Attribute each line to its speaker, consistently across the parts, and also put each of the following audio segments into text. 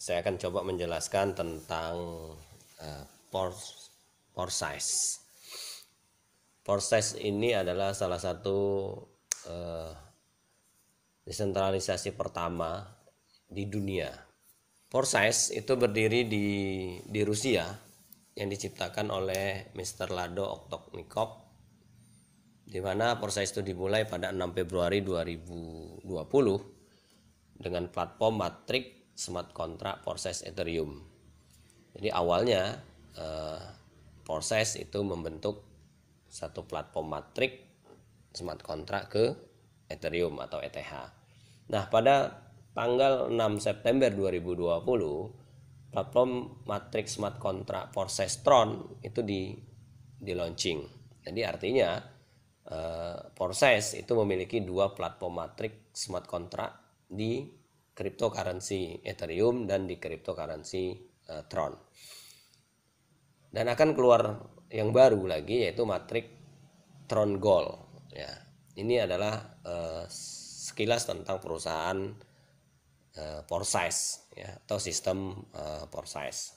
Speaker 1: saya akan coba menjelaskan tentang pore size. Pore size ini adalah salah satu desentralisasi pertama di dunia. Pore size itu berdiri di Rusia yang diciptakan oleh Mr. Lado Oktoknikov, di mana pore size itu dimulai pada 6 Februari 2020 dengan platform Matrix Smart Contract pore size Ethereum. Jadi awalnya pore size itu membentuk satu platform Matrix Smart Contract ke Ethereum atau ETH. Nah, pada tanggal 6 September 2020 platform Matrix Smart Contract pore size Tron itu di launching. Jadi artinya pore size itu memiliki dua platform Matrix Smart Contract di cryptocurrency Ethereum dan di cryptocurrency Tron. Dan akan keluar yang baru lagi yaitu Matrix Tron Gold. Ya, ini adalah sekilas tentang perusahaan pore size ya, atau sistem pore size.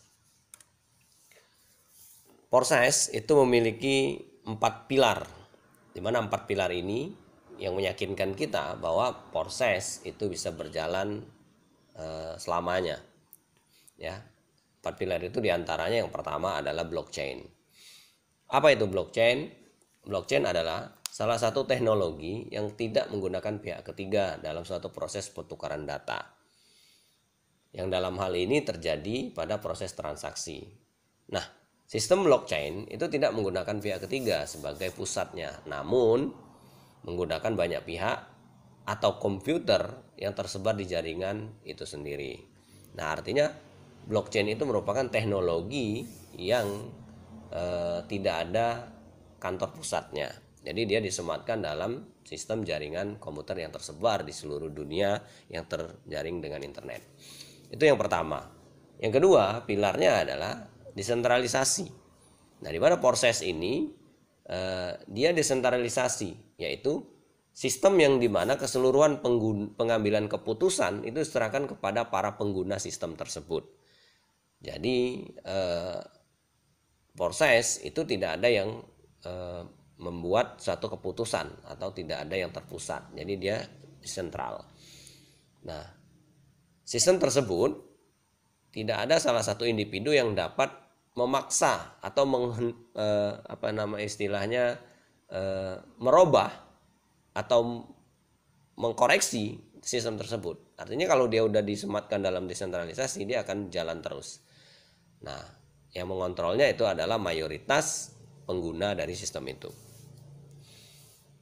Speaker 1: Pore size itu memiliki 4 pilar, di mana 4 pilar ini yang meyakinkan kita bahwa pore size itu bisa berjalan selamanya. Ya, 4 pilar itu diantaranya yang pertama adalah blockchain. Apa itu blockchain? Blockchain adalah salah satu teknologi yang tidak menggunakan pihak ketiga dalam suatu proses pertukaran data. Yang dalam hal ini terjadi pada proses transaksi. Nah, sistem blockchain itu tidak menggunakan pihak ketiga sebagai pusatnya, namun menggunakan banyak pihak atau komputer yang tersebar di jaringan itu sendiri. Nah, artinya blockchain itu merupakan teknologi yang tidak ada kantor pusatnya. Jadi dia disematkan dalam sistem jaringan komputer yang tersebar di seluruh dunia yang terjaring dengan internet. Itu yang pertama. Yang kedua, pilarnya adalah desentralisasi. Nah, di mana pore size ini dia desentralisasi, yaitu sistem yang dimana keseluruhan pengambilan keputusan itu diserahkan kepada para pengguna sistem tersebut. Jadi pore size itu tidak ada yang membuat satu keputusan atau tidak ada yang terpusat. Jadi dia sentral. Nah, sistem tersebut tidak ada salah satu individu yang dapat memaksa atau merubah atau mengkoreksi sistem tersebut. Artinya kalau dia udah disematkan dalam desentralisasi, dia akan jalan terus. Nah, yang mengontrolnya itu adalah mayoritas pengguna dari sistem itu.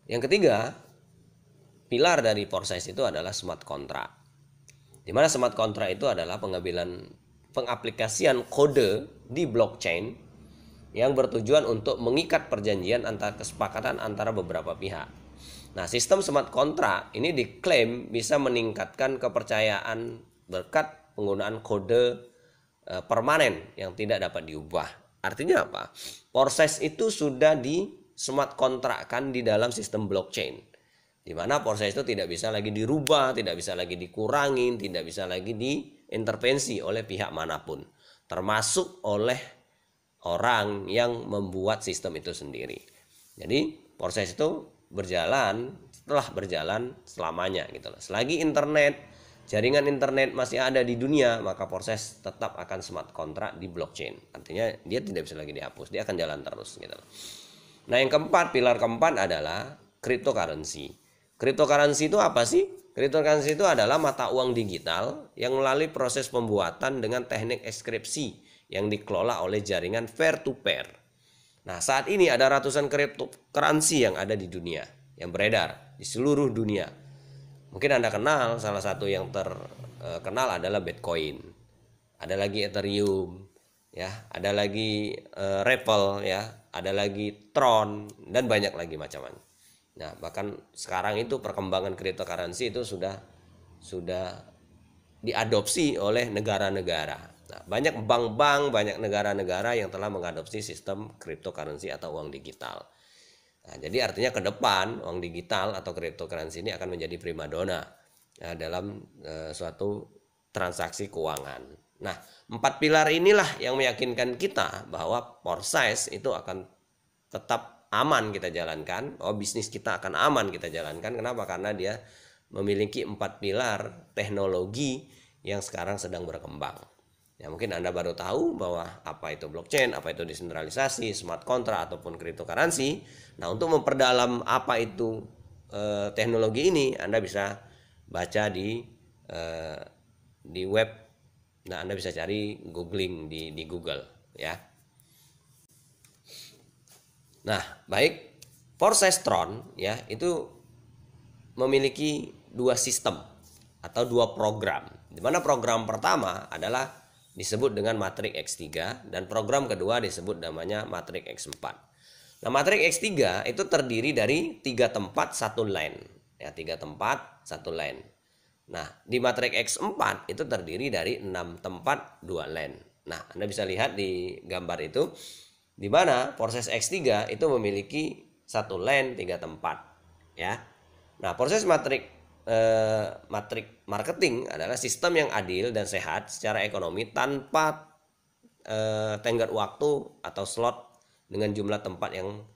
Speaker 1: Yang ketiga, pilar dari pore size itu adalah smart contract. Di mana smart contract itu adalah pengaplikasian kode di blockchain yang bertujuan untuk mengikat perjanjian kesepakatan antara beberapa pihak. Nah, sistem smart contract ini diklaim bisa meningkatkan kepercayaan berkat penggunaan kode permanen yang tidak dapat diubah. Artinya apa? Pore size itu sudah di smart contract-kan di dalam sistem blockchain, di mana pore size itu tidak bisa lagi dirubah, tidak bisa lagi dikurangin, tidak bisa lagi diintervensi oleh pihak manapun, termasuk oleh orang yang membuat sistem itu sendiri. Jadi pore size itu telah berjalan selamanya gitu loh. Selagi jaringan internet masih ada di dunia, maka pore size tetap akan smart contract di blockchain. Artinya dia tidak bisa lagi dihapus, dia akan jalan terus gitu loh. Nah, yang keempat, pilar keempat adalah cryptocurrency. Cryptocurrency itu apa sih? Cryptocurrency itu adalah mata uang digital yang melalui proses pembuatan dengan teknik enkripsi yang dikelola oleh jaringan peer to peer. Nah, saat ini ada ratusan cryptocurrency yang ada di dunia, yang beredar di seluruh dunia. Mungkin Anda kenal, salah satu yang terkenal adalah Bitcoin. Ada lagi Ethereum, ya, ada lagi Ripple, ya, ada lagi Tron, dan banyak lagi macam-macam. Nah, bahkan sekarang itu perkembangan cryptocurrency itu sudah diadopsi oleh negara-negara. Nah, banyak bank-bank, banyak negara-negara yang telah mengadopsi sistem cryptocurrency atau uang digital. Nah, jadi artinya ke depan uang digital atau cryptocurrency ini akan menjadi primadona dalam suatu transaksi keuangan. Nah, 4 pilar inilah yang meyakinkan kita bahwa Foresize itu akan tetap aman kita jalankan. Bisnis kita akan aman kita jalankan. Kenapa? Karena dia memiliki 4 pilar teknologi yang sekarang sedang berkembang. Ya, mungkin Anda baru tahu bahwa apa itu blockchain, apa itu desentralisasi, smart contract ataupun cryptocurrency. Nah, untuk memperdalam apa itu teknologi ini, Anda bisa baca di web. Nah, Anda bisa cari googling di Google ya. Nah, baik, Foresize-tron ya itu memiliki 2 sistem atau 2 program. Di mana program pertama adalah disebut dengan Matrix X3 dan program kedua disebut namanya Matrix X4. Nah, Matrix X3 itu terdiri dari 3 tempat 1 LAN. Ya, 3 tempat 1 LAN. Nah, di Matrix X4 itu terdiri dari 6 tempat 2 LAN. Nah, Anda bisa lihat di gambar itu di mana Foresize X3 itu memiliki 1 LAN 3 tempat, ya. Nah, proses Matrix marketing adalah sistem yang adil dan sehat secara ekonomi tanpa tenggat waktu atau slot dengan jumlah tempat yang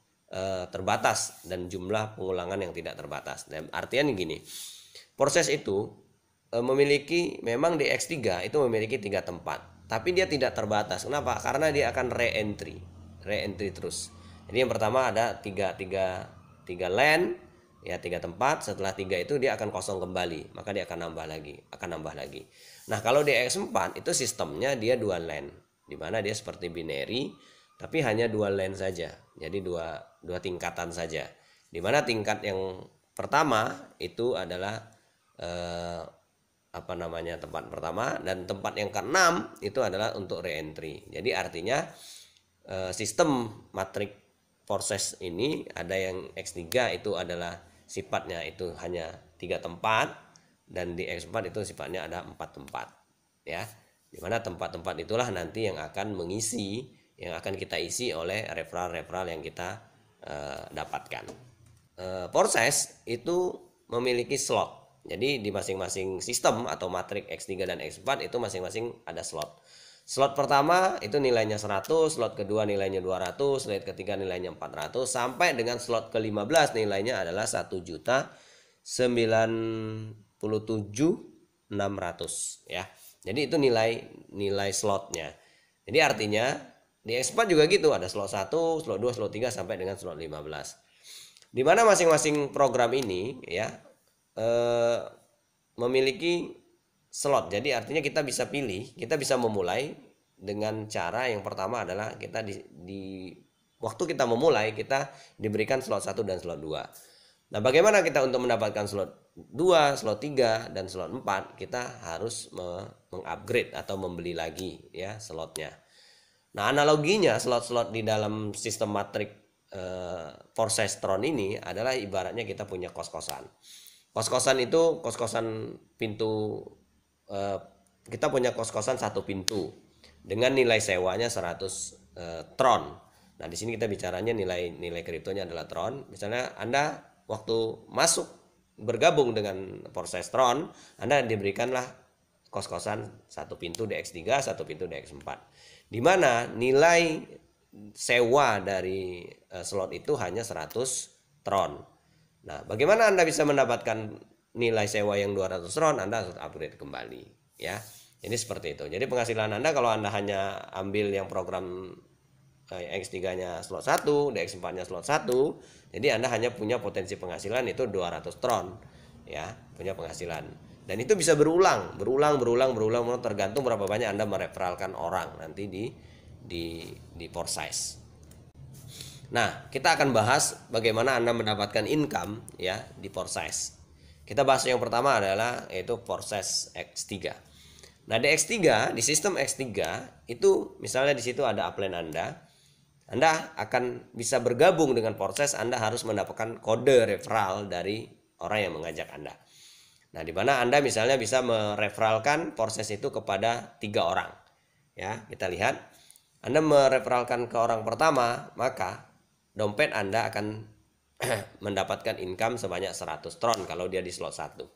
Speaker 1: terbatas dan jumlah pengulangan yang tidak terbatas. Dan artinya gini, proses itu memiliki, memang di X3 itu memiliki 3 tempat, tapi dia tidak terbatas. Kenapa? Karena dia akan re-entry terus. Jadi yang pertama ada 3 LAN ya, 3 tempat. Setelah 3 itu dia akan kosong kembali, maka dia akan nambah lagi. Nah, kalau di X4 itu sistemnya dia 2 LAN, di mana dia seperti binary tapi hanya 2 LAN saja. Jadi dua tingkatan saja. Di mana tingkat yang pertama itu adalah tempat pertama, dan tempat yang ke-6 itu adalah untuk re-entry. Jadi artinya sistem Matrix Foresize ini ada yang X3 itu adalah sifatnya itu hanya 3 tempat, dan di X4 itu sifatnya ada 4 tempat ya. Dimana tempat-tempat itulah nanti yang akan akan kita isi oleh referral yang kita dapatkan. Foresize itu memiliki slot. Jadi di masing-masing sistem atau Matrix X3 dan X4 itu masing-masing ada slot. Slot pertama itu nilainya 100, slot kedua nilainya 200, slot ketiga nilainya 400, sampai dengan slot ke-15 nilainya adalah 1.097.600 ya. Jadi itu nilai slotnya. Jadi artinya di X4 juga gitu, ada slot 1, slot 2, slot 3 sampai dengan slot 15. Di mana masing-masing program ini ya memiliki slot. Jadi artinya kita bisa pilih, kita bisa memulai dengan cara yang pertama adalah kita di waktu kita memulai kita diberikan slot 1 dan slot 2. Nah, bagaimana kita untuk mendapatkan slot 2, slot 3 dan slot 4? Kita harus mengupgrade atau membeli lagi ya slotnya. Nah, analoginya slot-slot di dalam sistem Matrix Foresize-tron ini adalah ibaratnya kita punya kos-kosan. Kos-kosan itu kos-kosan pintu, kita punya kos-kosan 1 pintu dengan nilai sewanya 100 tron. Nah, di sini kita bicaranya nilai kriptonya adalah tron. Misalnya Anda waktu masuk bergabung dengan Foresize-tron, Anda diberikanlah kos-kosan 1 pintu di X3, 1 pintu di X4. Di mana nilai sewa dari slot itu hanya 100 tron. Nah, bagaimana Anda bisa mendapatkan nilai sewa yang 200 tron? Anda harus upgrade kembali ya. Ini seperti itu. Jadi penghasilan Anda kalau Anda hanya ambil yang program X3-nya slot 1, di X4-nya slot 1, jadi Anda hanya punya potensi penghasilan itu 200 tron ya, punya penghasilan. Dan itu bisa berulang tergantung berapa banyak Anda mereferalkan orang nanti di Foresize. Nah, kita akan bahas bagaimana Anda mendapatkan income ya di Foresize. Kita bahas yang pertama adalah yaitu Foresize X3. Nah, di X3, di sistem X3 itu misalnya di situ ada upline Anda akan bisa bergabung dengan Foresize. Anda harus mendapatkan kode referral dari orang yang mengajak Anda. Nah, di mana Anda misalnya bisa mereferalkan Foresize itu kepada 3 orang. Ya, kita lihat. Anda mereferalkan ke orang pertama, maka dompet Anda akan mendapatkan income sebanyak 100 tron kalau dia di slot 1.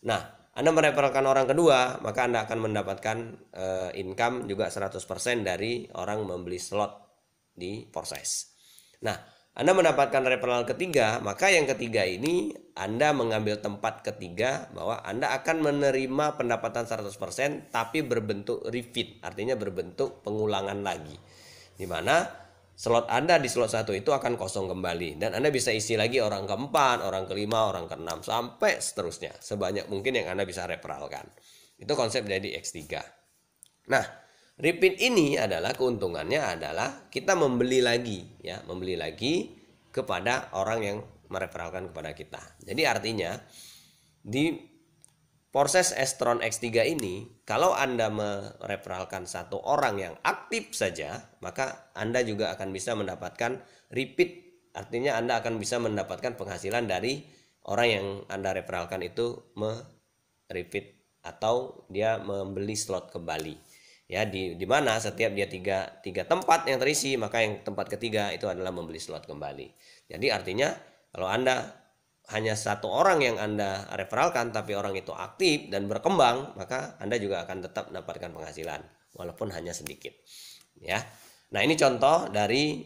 Speaker 1: Nah, Anda mereferralkan orang kedua, maka Anda akan mendapatkan income juga 100% dari orang membeli slot di proses. Nah, Anda mendapatkan referral ketiga, maka yang ketiga ini Anda mengambil tempat ketiga bahwa Anda akan menerima pendapatan 100% tapi berbentuk repeat, artinya berbentuk pengulangan lagi. Di mana slot Anda di slot 1 itu akan kosong kembali dan Anda bisa isi lagi orang keempat, orang kelima, orang keenam sampai seterusnya sebanyak mungkin yang Anda bisa referralkan. Itu konsep dari X3. Nah, repeat ini adalah keuntungannya adalah kita membeli lagi ya, membeli lagi kepada orang yang mereferralkan kepada kita. Jadi artinya di proses S-Tron X3 ini, kalau Anda mereferralkan satu orang yang aktif saja, maka Anda juga akan bisa mendapatkan repeat. Artinya Anda akan bisa mendapatkan penghasilan dari orang yang Anda referralkan itu repeat atau dia membeli slot kembali. Ya, di mana setiap dia tiga tempat yang terisi, maka yang tempat ketiga itu adalah membeli slot kembali. Jadi artinya kalau Anda hanya satu orang yang Anda referralkan tapi orang itu aktif dan berkembang, maka Anda juga akan tetap mendapatkan penghasilan walaupun hanya sedikit ya. Nah, ini contoh dari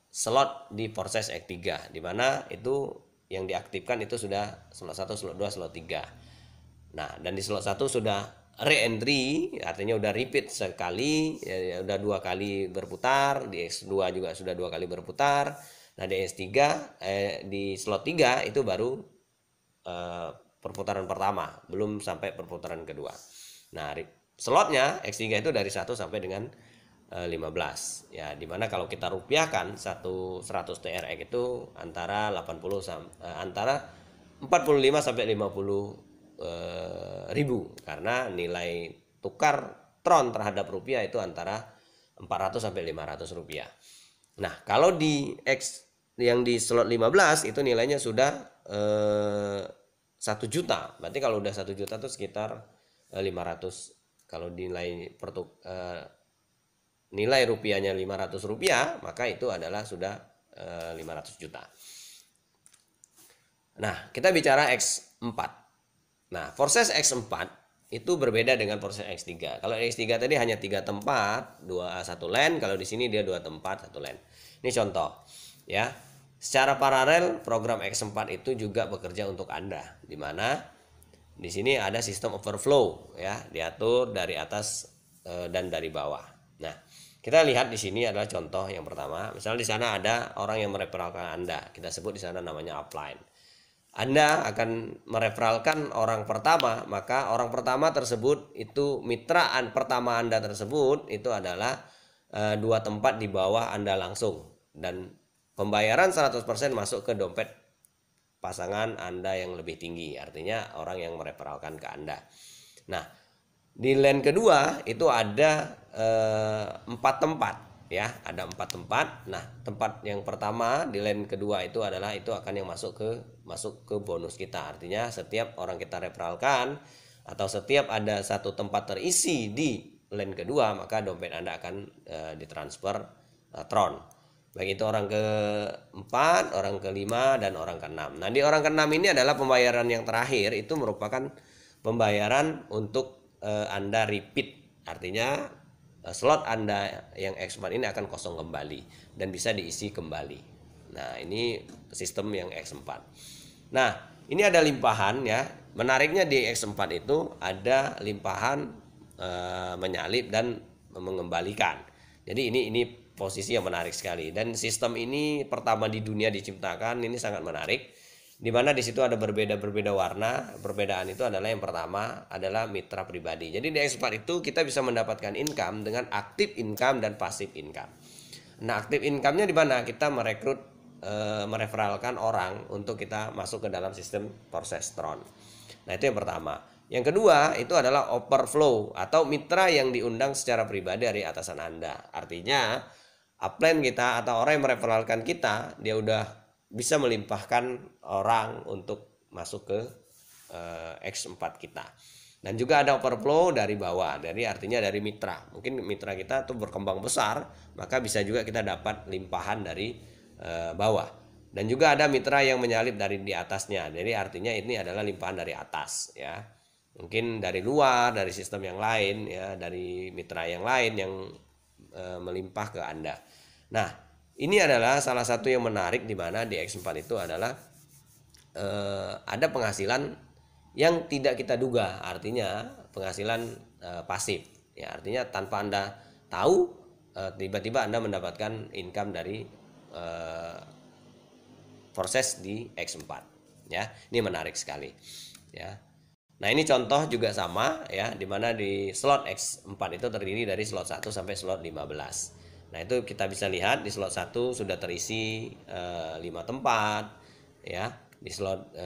Speaker 1: slot di proses X3 di mana itu yang diaktifkan itu sudah slot 1, slot 2, slot 3. Nah, dan di slot 1 sudah re-entry, artinya udah repeat sekali ya, udah 2 kali berputar. Di X2 juga sudah 2 kali berputar. Nah, di S3 di slot 3 itu baru perputaran pertama, belum sampai perputaran kedua. Nah, slotnya X3 itu dari 1 sampai dengan 15 ya, dimana kalau kita rupiahkan 100 TRX itu antara 45 sampai 50 ribu, karena nilai tukar Tron terhadap rupiah itu antara 400 sampai 500 rupiah. Nah, kalau di X yang di slot 15 itu nilainya sudah 1 juta. Berarti kalau udah 1 juta itu sekitar 500. Kalau nilai rupiahnya 500 rupiah, maka itu adalah sudah 500 juta. Nah, kita bicara X4. Nah, proses X4 itu berbeda dengan proses X3. Kalau X3 tadi hanya 3 tempat, 1 LAN, kalau di sini dia 2 tempat, 1 LAN. Ini contoh ya. Secara paralel program X4 itu juga bekerja untuk Anda, di mana di sini ada sistem overflow ya, diatur dari atas dan dari bawah. Nah, kita lihat di sini adalah contoh yang pertama. Misalnya di sana ada orang yang mereferralkan Anda. Kita sebut di sana namanya upline. Anda akan mereferralkan orang pertama, maka orang pertama tersebut itu mitraan pertama Anda tersebut itu adalah 2 tempat di bawah Anda langsung, dan pembayaran 100% masuk ke dompet pasangan Anda yang lebih tinggi, artinya orang yang mereferralkan ke Anda. Nah, di LAN kedua itu ada 4 tempat ya, ada 4 tempat. Nah, tempat yang pertama di LAN kedua itu adalah itu akan yang masuk ke bonus kita. Artinya setiap orang kita referralkan atau setiap ada 1 tempat terisi di LAN kedua, maka dompet Anda akan ditransfer Tron. Baik itu orang ke-4, orang ke-5, dan orang ke-6. Nah, di orang ke-6 ini adalah pembayaran yang terakhir, itu merupakan pembayaran untuk Anda repeat. Artinya slot Anda yang X4 ini akan kosong kembali dan bisa diisi kembali. Nah, ini sistem yang X4. Nah, ini ada limpahan ya. Menariknya di X4 itu ada limpahan menyalip dan mengembalikan. Jadi ini posisi yang menarik sekali, dan sistem ini pertama di dunia diciptakan. Ini sangat menarik, di mana di situ ada berbeda warna. Perbedaan itu adalah yang pertama adalah mitra pribadi. Jadi di X4 itu kita bisa mendapatkan income dengan aktif income dan pasif income. Nah, aktif income-nya di mana? Kita mereferralkan orang untuk kita masuk ke dalam sistem proses Tron. Nah, itu yang pertama. Yang kedua itu adalah overflow atau mitra yang diundang secara pribadi dari atasan Anda. Artinya upline kita atau orang yang mereferralkan kita, dia udah bisa melimpahkan orang untuk masuk ke X4 kita. Dan juga ada overflow dari bawah, artinya dari mitra. Mungkin mitra kita tuh berkembang besar, maka bisa juga kita dapat limpahan dari bawah. Dan juga ada mitra yang menyalip dari di atasnya. Jadi artinya ini adalah limpahan dari atas ya. Mungkin dari luar, dari sistem yang lain ya, dari mitra yang lain yang melimpah ke Anda. Nah, ini adalah salah satu yang menarik di mana di X4 itu adalah ada penghasilan yang tidak kita duga, artinya penghasilan pasif ya, artinya tanpa Anda tahu tiba-tiba Anda mendapatkan income dari proses di X4 ya. Ini menarik sekali ya. Nah, ini contoh juga sama ya, dimana di slot X4 itu terdiri dari slot 1 sampai slot 15. Nah, itu kita bisa lihat di slot 1 sudah terisi 5 tempat ya. Di slot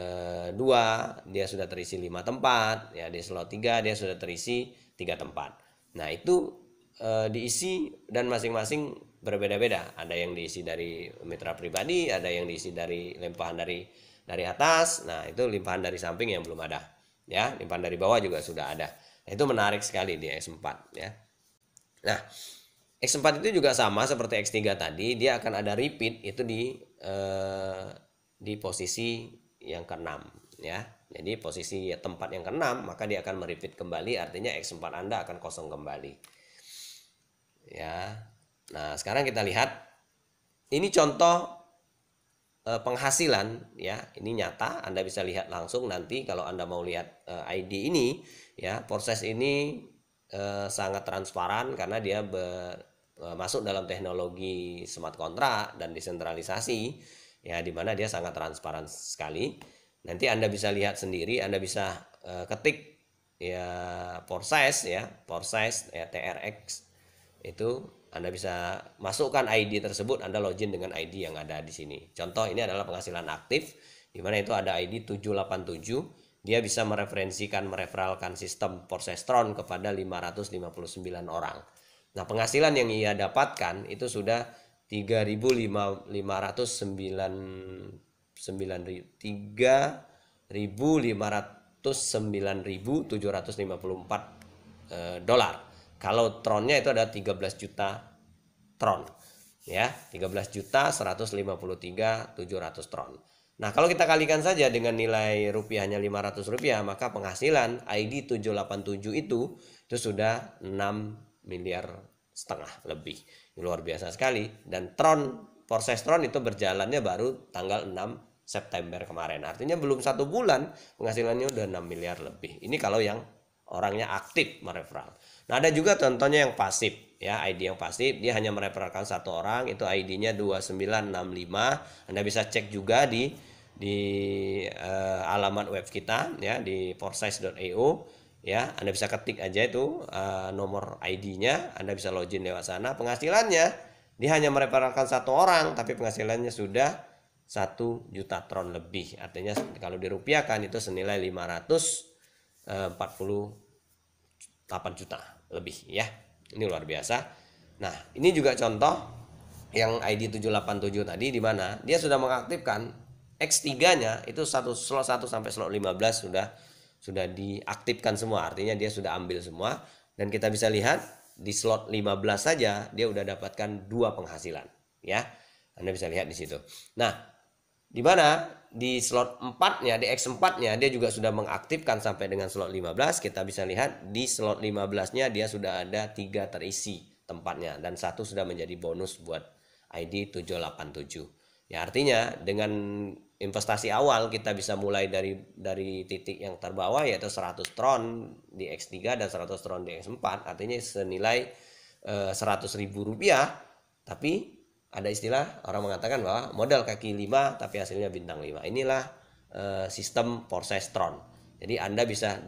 Speaker 1: 2 dia sudah terisi 5 tempat ya, di slot 3 dia sudah terisi 3 tempat. Nah, itu diisi dan masing-masing berbeda-beda. Ada yang diisi dari mitra pribadi, ada yang diisi dari limpahan dari atas. Nah, itu limpahan dari samping yang belum ada ya, limpahan dari bawah juga sudah ada. Nah, itu menarik sekali di X4 ya. Nah, X4 itu juga sama seperti X3 tadi, dia akan ada repeat itu di posisi yang ke-6 ya. Jadi posisi tempat yang ke-6 maka dia akan merepeat kembali, artinya X4 Anda akan kosong kembali. Ya. Nah, sekarang kita lihat ini contoh penghasilan ya. Ini nyata, Anda bisa lihat langsung nanti kalau Anda mau lihat ID ini ya. Proses ini sangat transparan karena dia masuk dalam teknologi smart contract dan desentralisasi ya, dimana dia sangat transparan sekali. Nanti Anda bisa lihat sendiri, Anda bisa ketik ya proses ya TRX itu, Anda bisa masukkan ID tersebut, Anda login dengan ID yang ada di sini. Contoh ini adalah penghasilan aktif, di mana itu ada ID 787, dia bisa mereferalkan sistem Porsestron kepada 559 orang. Nah, penghasilan yang ia dapatkan itu sudah 3.509.754 dolar. Kalau tronnya itu ada 13 juta tron ya, 13.153.700 tron. Nah, kalau kita kalikan saja dengan nilai rupiahnya 500 rupiah, maka penghasilan ID 787 itu sudah 6,5 miliar lebih. Luar biasa sekali. Dan Porsestron itu berjalannya baru tanggal 6 September kemarin. Artinya belum 1 bulan penghasilannya udah 6 miliar lebih. Ini kalau yang orangnya aktif mereferal. Nah, ada juga contohnya yang pasif ya, ID yang pasif, dia hanya mereferalkan 1 orang, itu ID-nya 2965. Anda bisa cek juga di alamat web kita ya, di porsize.io ya. Anda bisa ketik aja itu nomor ID-nya, Anda bisa login lewat sana. Penghasilannya dia hanya mereferalkan 1 orang, tapi penghasilannya sudah 1 juta tron lebih. Artinya kalau dirupiahkan itu senilai 548 juta lebih ya. Ini luar biasa. Nah, ini juga contoh yang ID 787 tadi, di mana dia sudah mengaktifkan X3-nya itu slot 1 sampai slot 15 sudah diaktifkan semua. Artinya dia sudah ambil semua, dan kita bisa lihat di slot 15 saja dia udah dapatkan 2 penghasilan ya. Anda bisa lihat di situ. Nah, di mana di slot 4-nya, di X4-nya dia juga sudah mengaktifkan sampai dengan slot 15. Kita bisa lihat di slot 15-nya dia sudah ada 3 terisi tempatnya, dan 1 sudah menjadi bonus buat ID 787. Ya, artinya dengan investasi awal kita bisa mulai dari titik yang terbawah, yaitu 100 tron di X3 dan 100 tron di X4, artinya senilai 100.000 rupiah. Tapi ada istilah orang mengatakan bahwa modal kaki 5 tapi hasilnya bintang 5. Inilah sistem Porsestron. Jadi Anda bisa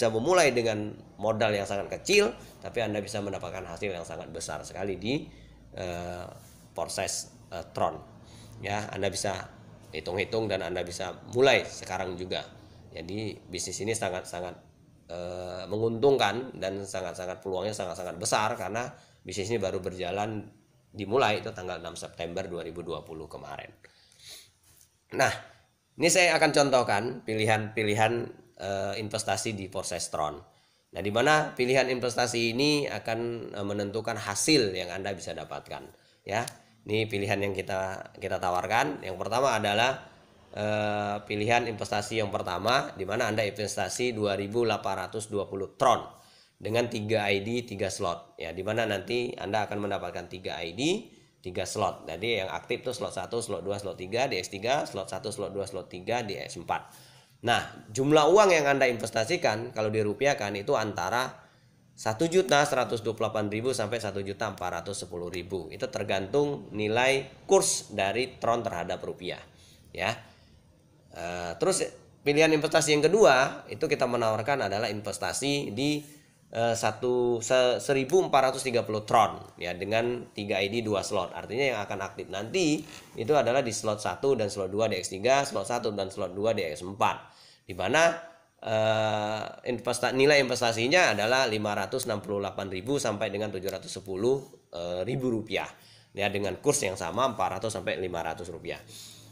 Speaker 1: memulai dengan modal yang sangat kecil, tapi Anda bisa mendapatkan hasil yang sangat besar sekali di Porsestron. Ya, Anda bisa hitung-hitung dan Anda bisa mulai sekarang juga. Jadi bisnis ini sangat-sangat menguntungkan dan sangat-sangat peluangnya sangat-sangat besar, karena bisnis ini baru dimulai itu tanggal 6 September 2020 kemarin. Nah, ini saya akan contohkan pilihan-pilihan investasi di Porsestron. Nah, di mana pilihan investasi ini akan menentukan hasil yang Anda bisa dapatkan ya. Ini pilihan yang kita tawarkan. Yang pertama adalah pilihan investasi yang pertama, di mana Anda investasi 2.820 Tron dengan 3 ID 3 slot ya, di mana nanti Anda akan mendapatkan 3 ID 3 slot. Jadi yang aktif tuh slot 1, slot 2, slot 3 di X3, slot 1, slot 2, slot 3 di X4. Nah, jumlah uang yang Anda investasikan kalau dirupiahkan itu antara 1.128.000 sampai 1.410.000. Itu tergantung nilai kurs dari Tron terhadap rupiah ya. Terus pilihan investasi yang kedua itu kita menawarkan adalah investasi di 1.430 Tron ya, dengan 3 ID 2 slot. Artinya yang akan aktif nanti itu adalah di slot 1 dan slot 2 di X3, slot 1 dan slot 2 di X4. Di mana nilai investasinya adalah 568.000 sampai dengan 710.000 rupiah ya, dengan kurs yang sama 400 sampai 500 rupiah.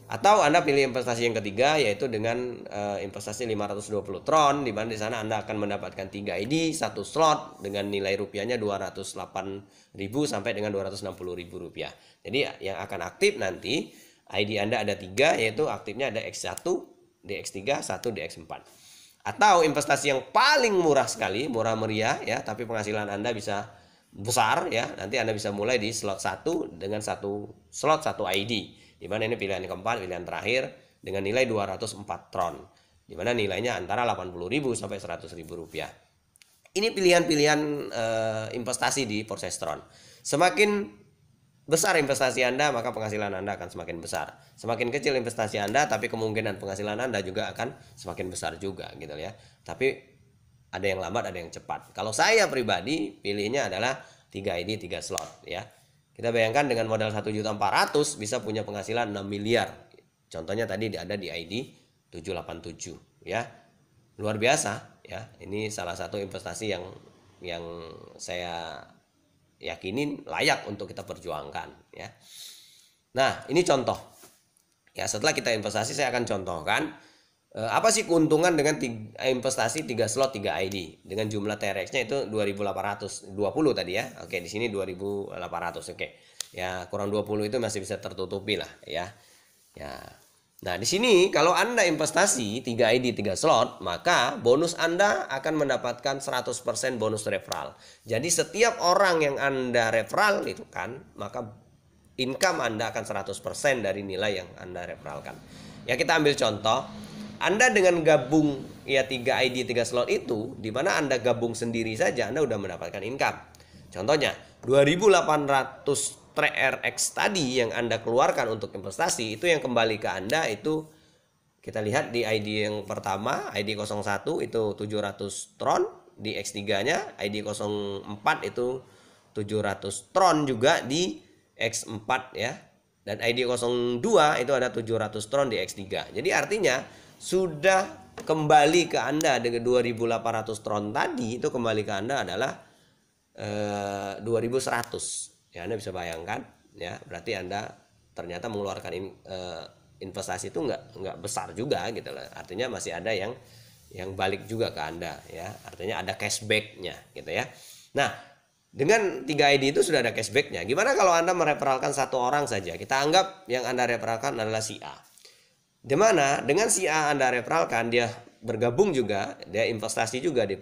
Speaker 1: Atau Anda pilih investasi yang ketiga, yaitu dengan investasi 520 Tron, di mana di sana Anda akan mendapatkan 3 ID 1 slot dengan nilai rupiahnya 208.000 sampai dengan 260.000 rupiah. Jadi yang akan aktif nanti ID Anda ada 3, yaitu aktifnya ada X1 di X3, 1 di X4. Atau investasi yang paling murah sekali, murah meriah ya, tapi penghasilan Anda bisa besar ya. Nanti Anda bisa mulai di slot 1 dengan 1 slot 1 ID. Di mana ini pilihan yang keempat, pilihan terakhir dengan nilai 204 Tron. Di mana nilainya antara 80.000 sampai 100.000 rupiah. Ini pilihan-pilihan investasi di Forsestron. Semakin besar investasi Anda, maka penghasilan Anda akan semakin besar. Semakin kecil investasi Anda, tapi kemungkinan penghasilan Anda juga akan semakin besar juga gitu ya. Tapi ada yang lambat, ada yang cepat. Kalau saya pribadi pilihnya adalah 3 ID 3 slot ya. Kita bayangkan dengan modal 1.400.000 bisa punya penghasilan 6 miliar. Contohnya tadi ada di ID 787 ya. Luar biasa ya. Ini salah satu investasi yang saya yakinin layak untuk kita perjuangkan ya. Nah, ini contoh. Ya, setelah kita investasi saya akan contohkan apa sih keuntungan dengan investasi 3 slot 3 ID dengan jumlah TRX-nya itu 2.820 tadi ya. Oke, di sini 2.800. Oke. Ya, kurang 20 itu masih bisa tertutupi lah ya. Ya. Nah, di sini kalau Anda investasi 3 ID 3 slot, maka bonus Anda akan mendapatkan 100% bonus referral. Jadi setiap orang yang Anda referral itu kan, maka income Anda akan 100% dari nilai yang Anda referralkan. Ya, kita ambil contoh. Anda dengan gabung ya 3 ID 3 slot itu, di mana Anda gabung sendiri saja Anda udah mendapatkan income. Contohnya 2.800 TRX tadi yang Anda keluarkan untuk investasi, itu yang kembali ke Anda itu kita lihat di ID yang pertama, ID 01 itu 700 Tron, di X3-nya ID 04 itu 700 Tron juga di X4 ya. Dan ID 02 itu ada 700 Tron di X3. Jadi artinya sudah kembali ke Anda dengan 2.800 Tron tadi, itu kembali ke Anda adalah 2.100. Ya, Anda bisa bayangkan ya, berarti Anda ternyata mengeluarkan investasi itu nggak besar juga gitu lah. Artinya masih ada yang balik juga ke Anda ya. Artinya ada cashbacknya gitu ya. Nah, dengan 3 ID itu sudah ada cashbacknya. Gimana kalau Anda mereferalkan satu orang saja? Kita anggap yang Anda referalkan adalah si A. Dimana dengan si A Anda referalkan, dia bergabung juga, dia investasi juga di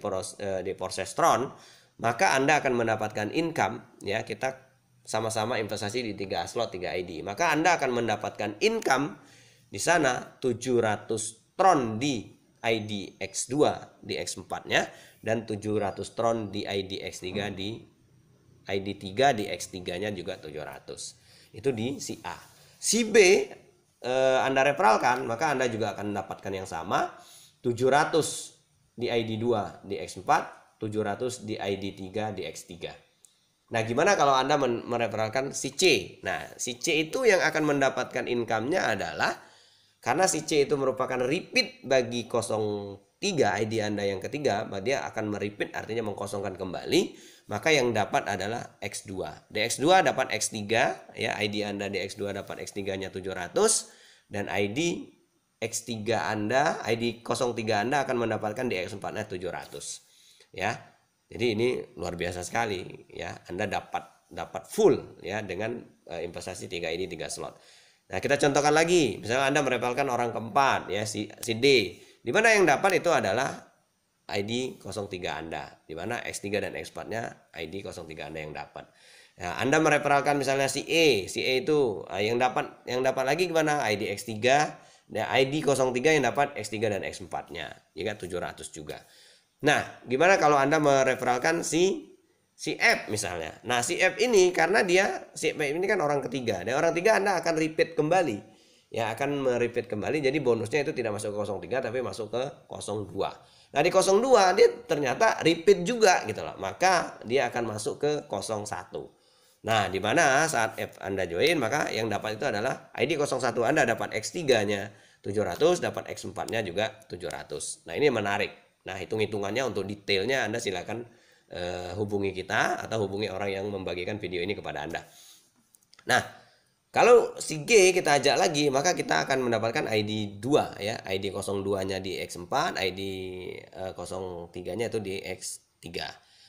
Speaker 1: Forsestron, maka Anda akan mendapatkan income ya. Kita sama-sama investasi di 3 slot 3 ID, maka Anda akan mendapatkan income di sana 700 Tron di ID X2 di X4-nya dan 700 Tron di ID X3 di ID 3 di X3-nya juga 700. Itu di si A. Si B Anda referalkan, maka Anda juga akan mendapatkan yang sama, 700 di ID 2 di X4, 700 di ID 3 di X3. Nah, gimana kalau Anda mereferalkan si C? Nah, si C itu yang akan mendapatkan income-nya adalah, karena si C itu merupakan repeat bagi 03 ID Anda yang ketiga, maka dia akan merepeat, artinya mengkosongkan kembali, maka yang dapat adalah X2. Di X2 dapat X3 ya, ID Anda di X2 dapat X3-nya 700 dan ID X3 Anda, ID 03 Anda akan mendapatkan di X4-nya 700. Ya. Jadi ini luar biasa sekali ya. Anda dapat dapat full ya dengan investasi 3 ID 3 slot. Nah, kita contohkan lagi. Misalnya Anda merefalkan orang keempat ya si D. Di mana yang dapat itu adalah ID 03 Anda. Di mana X3 dan X4-nya ID 03 Anda yang dapat. Nah, Anda mereferalkan misalnya si E itu yang dapat lagi gimana? ID X3 dan ID 03 yang dapat X3 dan X4-nya. Ya kan 700 juga. Nah, gimana kalau Anda mereferalkan si F misalnya. Nah, si F ini karena si F ini kan orang ketiga. Dan orang ketiga Anda akan repeat kembali. Ya, akan merepeat kembali. Jadi bonusnya itu tidak masuk ke 03 tapi masuk ke 02. Nah, di 02 dia ternyata repeat juga gitu loh. Maka dia akan masuk ke 01. Nah, di mana saat F Anda join maka yang dapat itu adalah ID 01 Anda dapat X3-nya 700, dapat X4-nya juga 700. Nah, ini menarik. Nah, hitung-hitungannya untuk detailnya Anda silakan hubungi kita atau hubungi orang yang membagikan video ini kepada Anda. Nah, kalau si G kita ajak lagi, maka kita akan mendapatkan ID 2 ya. ID 02-nya di X4, ID 03-nya itu di X3.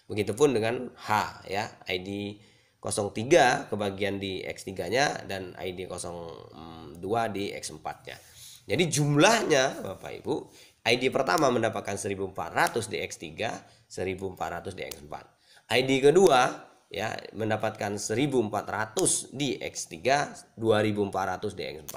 Speaker 1: Begitupun dengan H ya, ID 03 kebagian di X3-nya dan ID 02 di X4-nya. Jadi jumlahnya Bapak Ibu, ID pertama mendapatkan 1400 di X3, 1400 di X4. ID kedua ya mendapatkan 1400 di X3, 2400 di X4.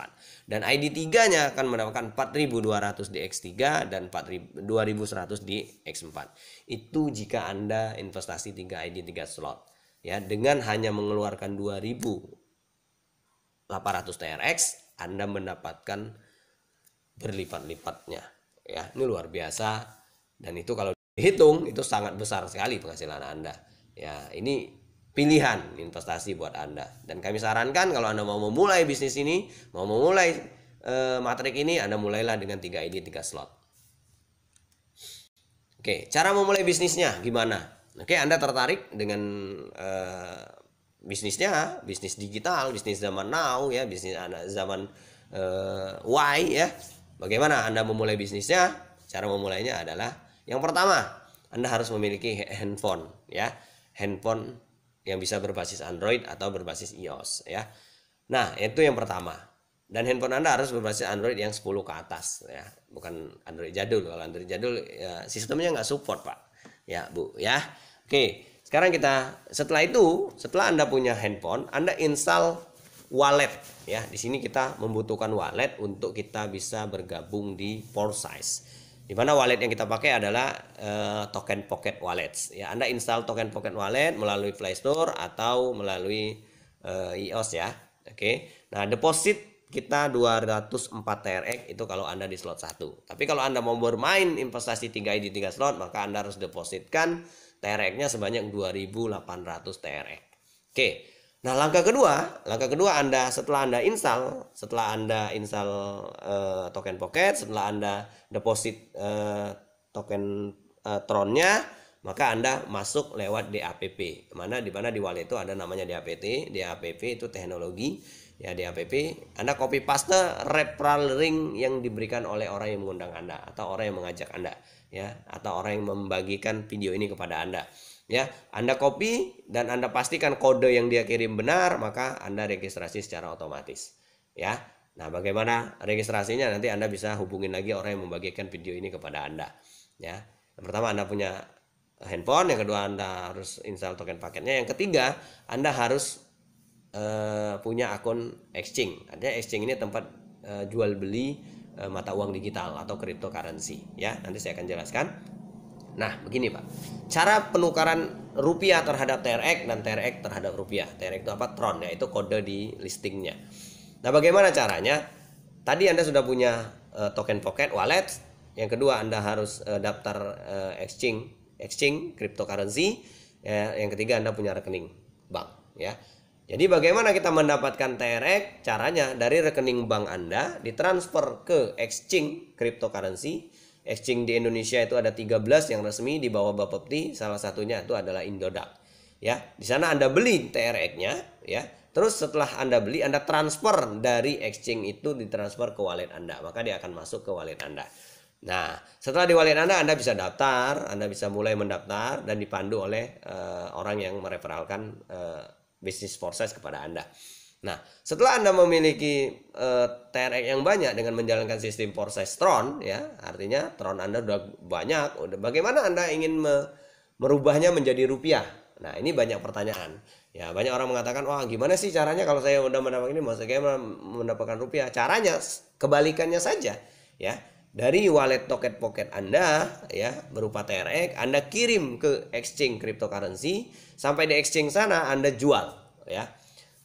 Speaker 1: Dan ID 3-nya akan mendapatkan 4200 di X3 dan 2100 di X4. Itu jika Anda investasi 3 ID 3 slot. Ya, dengan hanya mengeluarkan 2800 TRX, Anda mendapatkan berlipat-lipatnya. Ya, ini luar biasa dan itu kalau dihitung itu sangat besar sekali penghasilan Anda. Ya, ini pilihan investasi buat Anda. Dan kami sarankan kalau Anda mau memulai bisnis ini, mau memulai matrik ini, Anda mulailah dengan 3 ID 3 slot. Oke, cara memulai bisnisnya gimana? Oke, Anda tertarik dengan bisnisnya, bisnis digital, bisnis zaman now ya, bisnis zaman Y ya. Bagaimana Anda memulai bisnisnya? Cara memulainya adalah yang pertama, Anda harus memiliki handphone ya. Handphone yang bisa berbasis Android atau berbasis iOS ya. Nah, itu yang pertama. Dan handphone Anda harus berbasis Android yang 10 ke atas ya. Bukan Android jadul. Kalau Android jadul ya, sistemnya nggak support, Pak. Ya, Bu ya. Oke, sekarang setelah Anda punya handphone, Anda install wallet ya. Di sini kita membutuhkan wallet untuk kita bisa bergabung di Foresize. Di mana wallet yang kita pakai adalah Token Pocket Wallets. Ya, Anda install Token Pocket Wallet melalui Play Store atau melalui iOS ya. Oke. Nah, deposit kita 204 TRX itu kalau Anda di slot 1. Tapi kalau Anda mau bermain investasi 3 ID 3 slot, maka Anda harus depositkan TRX-nya sebanyak 2800 TRX. Oke. Nah, langkah kedua setelah Anda install Token Pocket, setelah Anda deposit token Tron-nya, maka Anda masuk lewat DAPP. Di mana di wallet itu ada namanya DAPP. DAPP itu teknologi ya, DAPP. Anda copy paste referral link yang diberikan oleh orang yang mengundang Anda atau orang yang mengajak Anda ya, atau orang yang membagikan video ini kepada Anda. Ya, Anda copy dan Anda pastikan kode yang dia kirim benar, maka Anda registrasi secara otomatis. Ya. Nah, bagaimana registrasinya? Nanti Anda bisa hubungin lagi orang yang membagikan video ini kepada Anda. Ya. Yang pertama Anda punya handphone, yang kedua Anda harus install token paketnya, yang ketiga Anda harus punya akun exchange. Artinya exchange ini tempat jual beli mata uang digital atau cryptocurrency. Ya, nanti saya akan jelaskan. Nah, begini Pak, cara penukaran rupiah terhadap TRX dan TRX terhadap rupiah. TRX itu apa? Tron, yaitu kode di listingnya. Nah, bagaimana caranya? Tadi Anda sudah punya Token Pocket Wallet. Yang kedua Anda harus daftar exchange cryptocurrency. Ya, yang ketiga Anda punya rekening bank. Ya. Jadi bagaimana kita mendapatkan TRX? Caranya dari rekening bank Anda ditransfer ke exchange cryptocurrency. Exchange di Indonesia itu ada 13 yang resmi di bawah Bapepti, salah satunya itu adalah Indodax. Ya, di sana Anda beli TRX-nya ya. Terus setelah Anda beli, Anda transfer dari exchange itu ditransfer ke wallet Anda, maka dia akan masuk ke wallet Anda. Nah, setelah di wallet Anda bisa daftar, Anda bisa mulai mendaftar dan dipandu oleh orang yang mereferalkan bisnis proses kepada Anda. Nah, setelah Anda memiliki TRX yang banyak dengan menjalankan sistem proses Tron, ya, artinya Tron Anda udah banyak, bagaimana Anda ingin merubahnya menjadi rupiah? Nah, ini banyak pertanyaan. Ya, banyak orang mengatakan, wah gimana sih caranya kalau saya udah mendapatkan ini, maksudnya mendapatkan rupiah? Caranya kebalikannya saja, ya. Dari wallet Toket Pocket Anda, ya, berupa TRX, Anda kirim ke exchange cryptocurrency, sampai di exchange sana Anda jual, ya.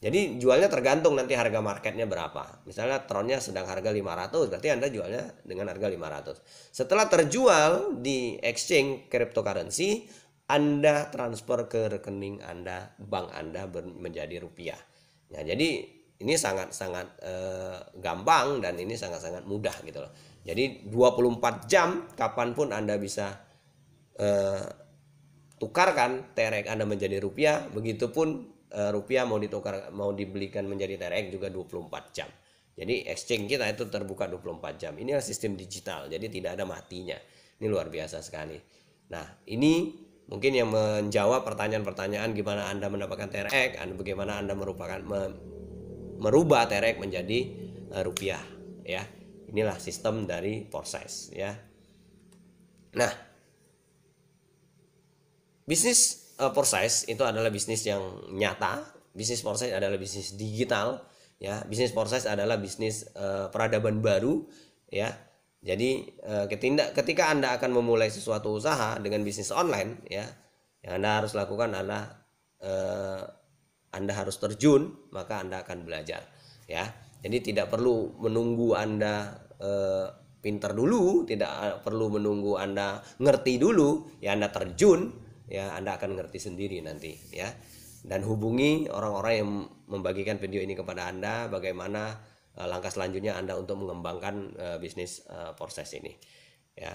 Speaker 1: Jadi jualnya tergantung nanti harga marketnya berapa. Misalnya Tronnya sedang harga 500, berarti Anda jualnya dengan harga 500. Setelah terjual di exchange cryptocurrency, Anda transfer ke rekening Anda, bank Anda menjadi rupiah. Nah, jadi ini sangat-sangat gampang dan ini sangat-sangat mudah gitu loh. Jadi 24 jam kapanpun Anda bisa tukarkan TRX Anda menjadi rupiah, begitupun rupiah mau ditukar, mau dibelikan menjadi TRX juga 24 jam. Jadi exchange kita itu terbuka 24 jam. Inilah sistem digital, jadi tidak ada matinya. Ini luar biasa sekali. Nah, ini mungkin yang menjawab pertanyaan-pertanyaan gimana Anda mendapatkan TRX, bagaimana Anda merubah TRX menjadi rupiah, ya. Inilah sistem dari proses, ya. Nah, bisnis proses itu adalah bisnis yang nyata. Bisnis proses adalah bisnis digital, ya. Bisnis proses adalah bisnis peradaban baru, ya. Jadi ketika Anda akan memulai sesuatu usaha dengan bisnis online, ya, yang Anda harus lakukan adalah Anda harus terjun, maka Anda akan belajar, ya. Jadi tidak perlu menunggu Anda pintar dulu, tidak perlu menunggu Anda ngerti dulu, ya. Anda terjun, ya, Anda akan ngerti sendiri nanti, ya. Dan hubungi orang-orang yang membagikan video ini kepada Anda, bagaimana langkah selanjutnya Anda untuk mengembangkan bisnis proses ini, ya.